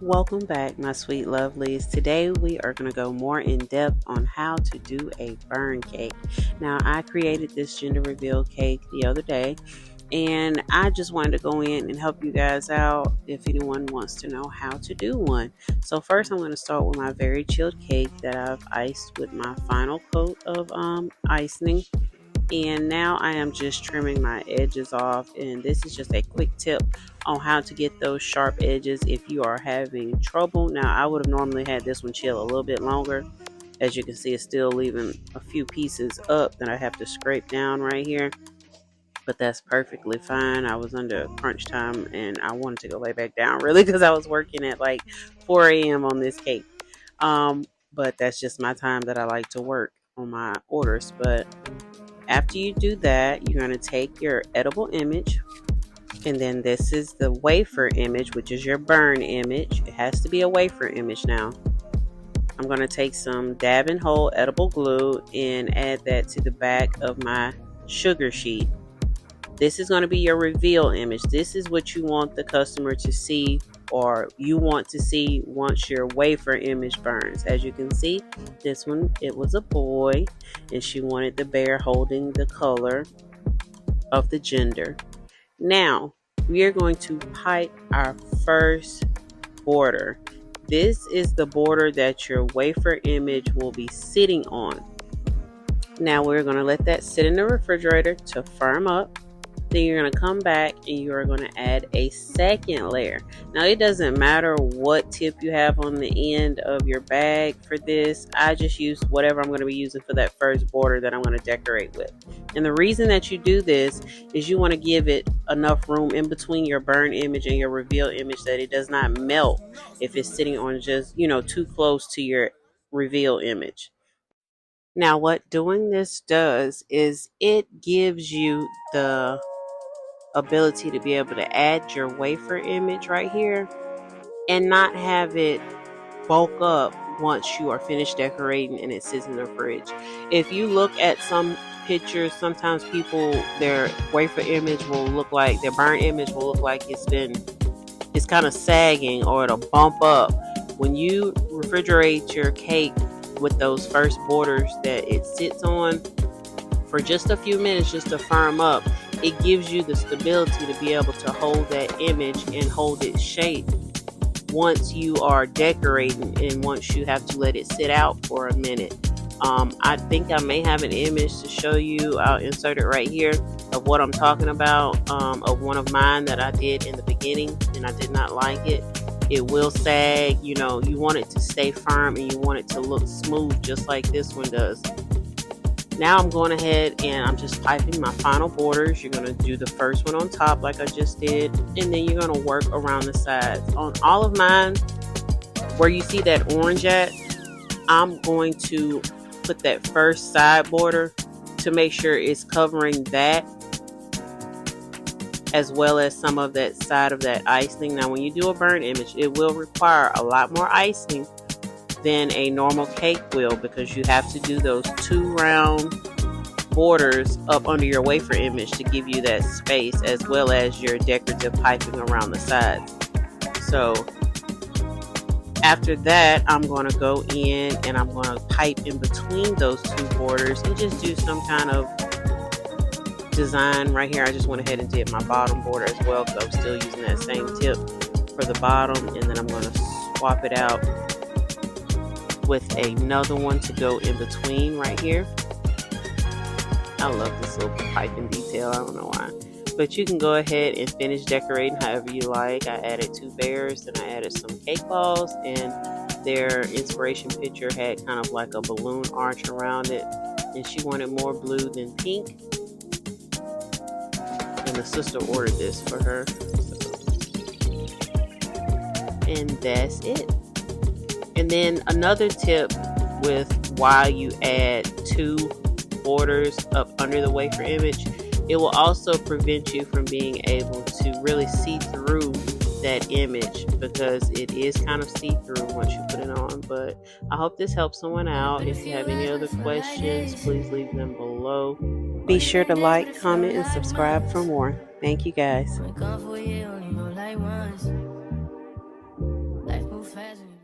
Welcome back, my sweet lovelies. Today we are going to go more in depth on how to do a burn cake. Now, I created this gender reveal cake the other day, and I just wanted to go in and help you guys out if anyone wants to know how to do one. So first, I'm going to start with my very chilled cake that I've iced with my final coat of icing. And now I am just trimming my edges off, and this is just a quick tip on how to get those sharp edges if you are having trouble. Now, I would have normally had this one chill a little bit longer. As you can see, it's still leaving a few pieces up that I have to scrape down right here, but that's perfectly fine. I was under crunch time and I wanted to go lay back down really because I was working at like 4 a.m. on this cake. But that's just my time that I like to work on my orders. But after you do that, you're going to take your edible image, and then this is the wafer image, which is your burn image. It has to be a wafer image now. I'm going to take some dab and hold edible glue and add that to the back of my sugar sheet. This is going to be your reveal image. This is what you want the customer to see, or you want to see once your wafer image burns. As you can see, this one, it was a boy, and she wanted the bear holding the color of the gender. Now, we are going to pipe our first border. This is the border that your wafer image will be sitting on. Now, we're going to let that sit in the refrigerator to firm up. Then you're going to come back and you're going to add a second layer. Now, it doesn't matter what tip you have on the end of your bag for this. I just use whatever I'm going to be using for that first border that I'm going to decorate with. And the reason that you do this is you want to give it enough room in between your burn image and your reveal image that it does not melt if it's sitting on just, too close to your reveal image. Now, what doing this does is it gives you the ability to be able to add your wafer image right here and not have it bulk up once you are finished decorating and it sits in the fridge. If you look at some pictures, sometimes their wafer image will look like, their burn image will look like it's kind of sagging, or it'll bump up. When you refrigerate your cake with those first borders that it sits on for just a few minutes just to firm up, it gives you the stability to be able to hold that image and hold its shape once you are decorating and once you have to let it sit out for a minute. I think I may have an image to show you. I'll insert it right here of what I'm talking about, of one of mine that I did in the beginning and I did not like it. It will sag, you want it to stay firm and you want it to look smooth just like this one does. Now I'm going ahead and I'm just piping my final borders. You're going to do the first one on top like I just did, and then you're going to work around the sides. On all of mine, where you see that orange at, I'm going to put that first side border to make sure it's covering that, as well as some of that side of that icing. Now, when you do a burn image, it will require a lot more icing than a normal cake will, because you have to do those 2 round borders up under your wafer image to give you that space, as well as your decorative piping around the sides. So after that, I'm going to go in and I'm going to pipe in between those 2 borders and just do some kind of design right here. I just went ahead and did my bottom border as well, because I'm still using that same tip for the bottom, and then I'm going to swap it out with another one to go in between right here. I love this little piping detail. I don't know why, but you can go ahead and finish decorating however you like. I added 2 bears, then I added some cake balls, and their inspiration picture had kind of like a balloon arch around it, and she wanted more blue than pink, and the sister ordered this for her. And that's it. And then another tip with why you add 2 borders up under the wafer image, it will also prevent you from being able to really see through that image, because it is kind of see-through once you put it on. But I hope this helps someone out. If you have any other questions, please leave them below. Be sure to like, comment, and subscribe for more. Thank you guys. fast and